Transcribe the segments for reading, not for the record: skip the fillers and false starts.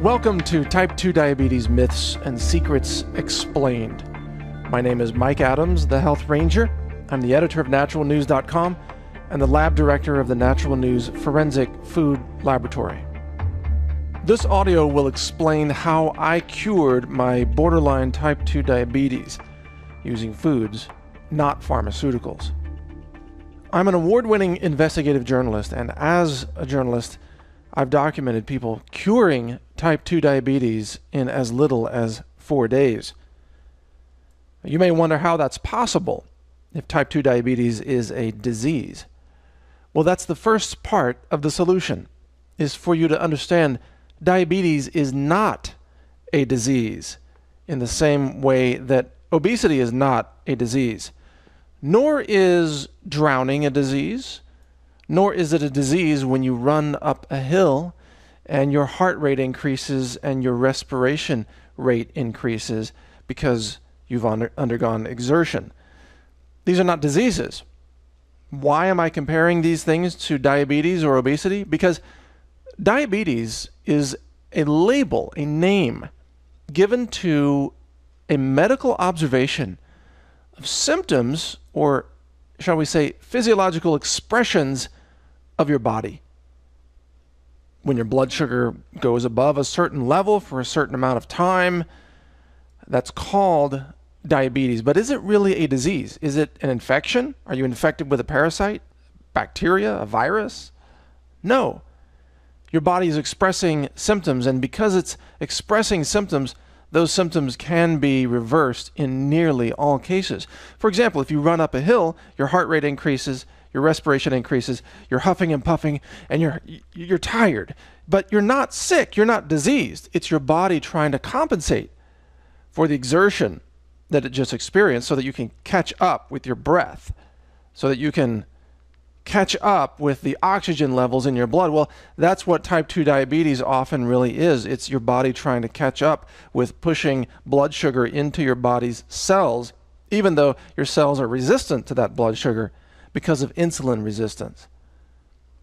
Welcome to Type 2 Diabetes Myths and Secrets Explained. My name is Mike Adams, the Health Ranger. I'm the editor of naturalnews.com and the lab director of the Natural News Forensic Food Laboratory. This audio will explain how I cured my borderline type 2 diabetes using foods, not pharmaceuticals. I'm an award-winning investigative journalist, and as a journalist, I've documented people curing type 2 diabetes in as little as 4 days. You may wonder how that's possible if type 2 diabetes is a disease. Well, that's the first part of the solution, is for you to understand diabetes is not a disease in the same way that obesity is not a disease. Nor is drowning a disease, nor is it a disease when you run up a hill and your heart rate increases and your respiration rate increases because you've undergone exertion. These are not diseases. Why am I comparing these things to diabetes or obesity? Because diabetes is a label, a name, given to a medical observation of symptoms, or shall we say, physiological expressions of your body. When your blood sugar goes above a certain level for a certain amount of time, that's called diabetes. But is it really a disease? Is it an infection? Are you infected with a parasite, bacteria, a virus? No. Your body is expressing symptoms, and because it's expressing symptoms, those symptoms can be reversed in nearly all cases. For example, if you run up a hill, your heart rate increases, your respiration increases, you're huffing and puffing, and you're tired. But you're not sick, you're not diseased. It's your body trying to compensate for the exertion that it just experienced so that you can catch up with your breath, so that you can catch up with the oxygen levels in your blood. Well, that's what type 2 diabetes often really is. It's your body trying to catch up with pushing blood sugar into your body's cells, even though your cells are resistant to that blood sugar because of insulin resistance,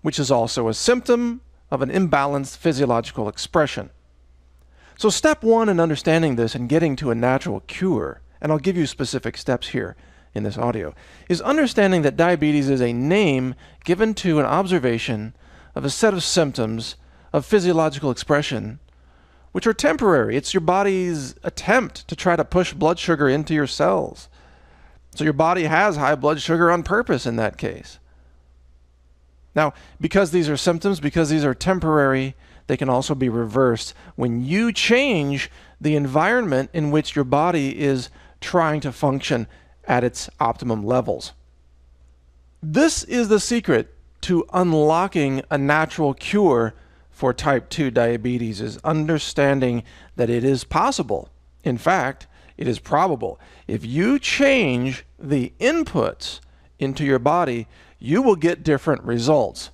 which is also a symptom of an imbalanced physiological expression. So step one in understanding this and getting to a natural cure, and I'll give you specific steps here in this audio, is understanding that diabetes is a name given to an observation of a set of symptoms of physiological expression which are temporary. It's your body's attempt to try to push blood sugar into your cells. So your body has high blood sugar on purpose in that case. Now, because these are symptoms, because these are temporary, they can also be reversed when you change the environment in which your body is trying to function at its optimum levels. This is the secret to unlocking a natural cure for type 2 diabetes, is understanding that it is possible. In fact, it is probable. If you change the inputs into your body, you will get different results.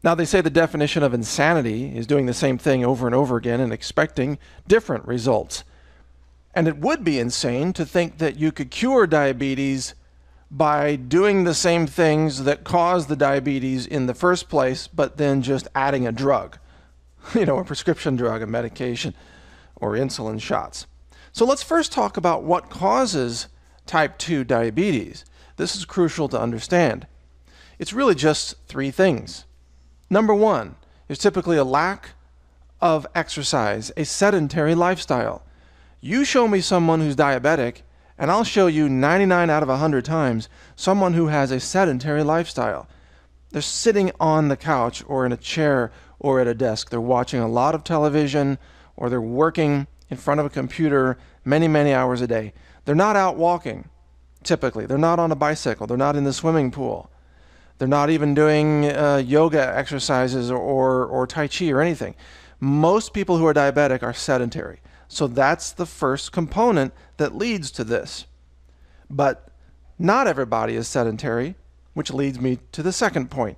Now, they say the definition of insanity is doing the same thing over and over again and expecting different results. And it would be insane to think that you could cure diabetes by doing the same things that caused the diabetes in the first place, but then just adding a drug, a prescription drug, a medication, or insulin shots. So let's first talk about what causes type 2 diabetes. This is crucial to understand. It's really just three things. Number one is typically a lack of exercise, a sedentary lifestyle. You show me someone who's diabetic, and I'll show you 99 out of 100 times someone who has a sedentary lifestyle. They're sitting on the couch or in a chair or at a desk. They're watching a lot of television, or they're working in front of a computer many, many hours a day. They're not out walking, typically. They're not on a bicycle. They're not in the swimming pool. They're not even doing yoga exercises or Tai Chi or anything. Most people who are diabetic are sedentary. So that's the first component that leads to this. But not everybody is sedentary, which leads me to the second point.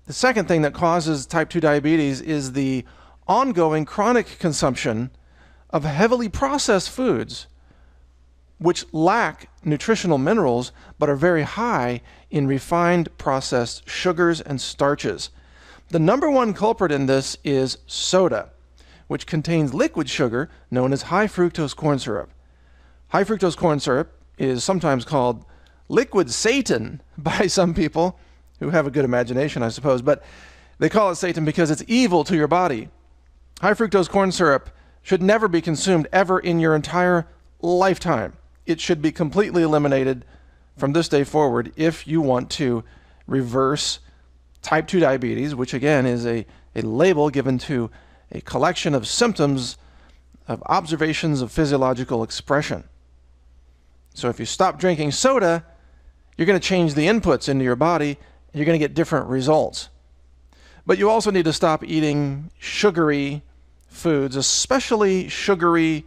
The second thing that causes type 2 diabetes is the ongoing chronic consumption of heavily processed foods, which lack nutritional minerals but are very high in refined processed sugars and starches. The number one culprit in this is soda, which contains liquid sugar known as high fructose corn syrup. High fructose corn syrup is sometimes called liquid Satan by some people who have a good imagination, I suppose, but they call it Satan because it's evil to your body. High fructose corn syrup should never be consumed ever in your entire lifetime. It should be completely eliminated from this day forward if you want to reverse type 2 diabetes, which again is a label given to a collection of symptoms of observations of physiological expression. So if you stop drinking soda, you're going to change the inputs into your body, and you're going to get different results. But you also need to stop eating sugary foods, especially sugary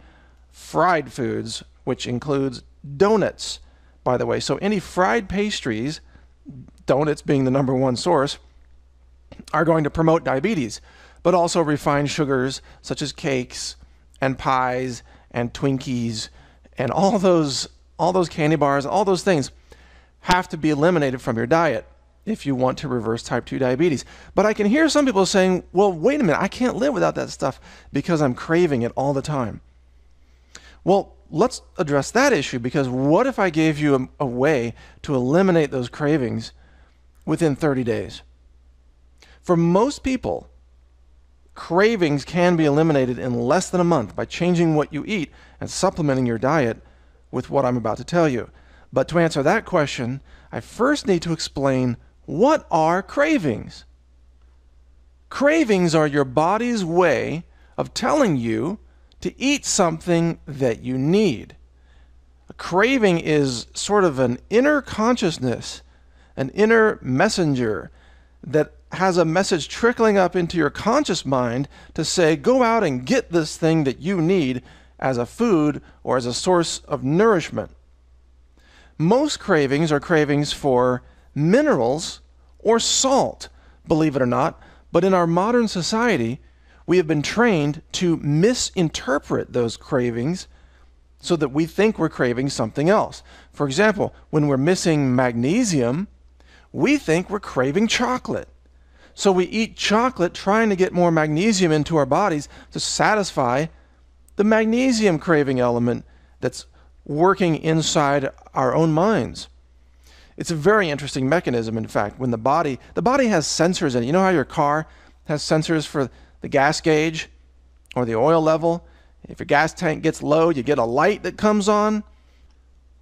fried foods, which includes donuts, by the way. So any fried pastries, donuts being the number one source, are going to promote diabetes, but also refined sugars such as cakes and pies and Twinkies and all those candy bars, all those things have to be eliminated from your diet if you want to reverse type 2 diabetes. But I can hear some people saying, well, wait a minute, I can't live without that stuff because I'm craving it all the time. Well, let's address that issue, because what if I gave you a way to eliminate those cravings within 30 days? For most people, cravings can be eliminated in less than a month by changing what you eat and supplementing your diet with what I'm about to tell you. But to answer that question, I first need to explain, what are cravings? Cravings are your body's way of telling you to eat something that you need. A craving is sort of an inner consciousness, an inner messenger that has a message trickling up into your conscious mind to say, go out and get this thing that you need as a food or as a source of nourishment. Most cravings are cravings for minerals or salt, believe it or not, but in our modern society, we have been trained to misinterpret those cravings so that we think we're craving something else. For example, when we're missing magnesium, we think we're craving chocolate. So we eat chocolate trying to get more magnesium into our bodies to satisfy the magnesium craving element that's working inside our own minds. It's a very interesting mechanism, in fact. When the body has sensors in it. You know how your car has sensors for the gas gauge or the oil level? If your gas tank gets low, you get a light that comes on.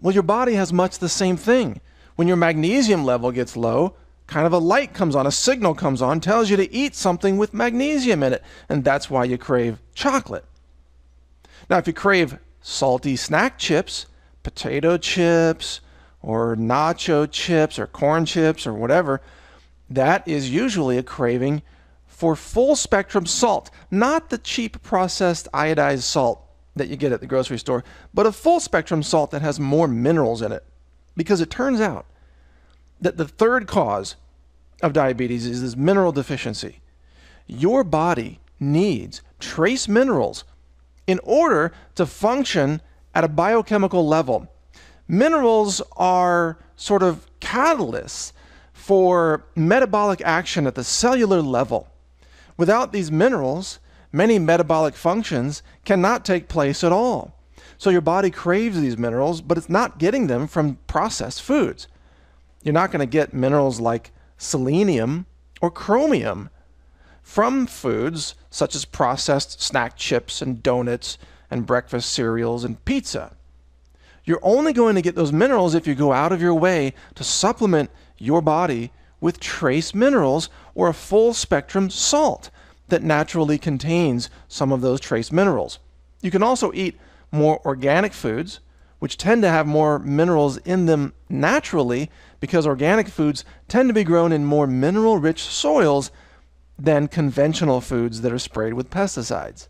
Well, your body has much the same thing. When your magnesium level gets low, kind of a light comes on, a signal comes on, tells you to eat something with magnesium in it, and that's why you crave chocolate. Now, if you crave salty snack chips, potato chips, or nacho chips, or corn chips, or whatever, that is usually a craving for full spectrum salt, not the cheap processed iodized salt that you get at the grocery store, but a full spectrum salt that has more minerals in it. Because it turns out that the third cause of diabetes is this mineral deficiency. Your body needs trace minerals in order to function at a biochemical level. Minerals are sort of catalysts for metabolic action at the cellular level. Without these minerals, many metabolic functions cannot take place at all. So your body craves these minerals, but it's not getting them from processed foods. You're not going to get minerals like selenium or chromium from foods such as processed snack chips and donuts and breakfast cereals and pizza. You're only going to get those minerals if you go out of your way to supplement your body with trace minerals or a full spectrum salt that naturally contains some of those trace minerals. You can also eat more organic foods, which tend to have more minerals in them naturally, because organic foods tend to be grown in more mineral-rich soils than conventional foods that are sprayed with pesticides.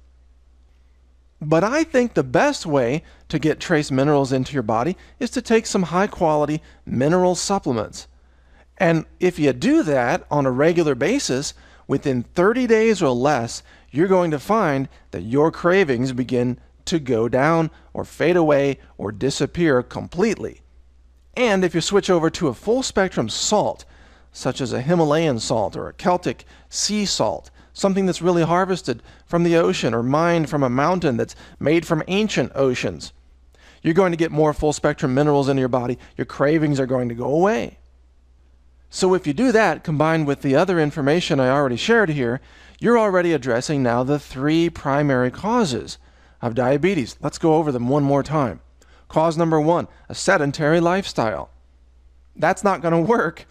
But I think the best way to get trace minerals into your body is to take some high-quality mineral supplements. And if you do that on a regular basis, within 30 days or less, you're going to find that your cravings begin to go down or fade away or disappear completely. And if you switch over to a full spectrum salt, such as a Himalayan salt or a Celtic sea salt, something that's really harvested from the ocean or mined from a mountain that's made from ancient oceans. You're going to get more full spectrum minerals into your body. Your cravings are going to go away. So if you do that, combined with the other information I already shared here, you're already addressing now the 3 primary causes of diabetes. Let's go over them one more time. Cause number 1, a sedentary lifestyle. That's not going to work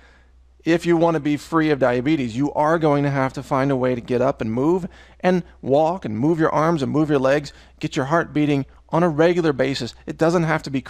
if you want to be free of diabetes. You are going to have to find a way to get up and move and walk and move your arms and move your legs, get your heart beating on a regular basis. It doesn't have to be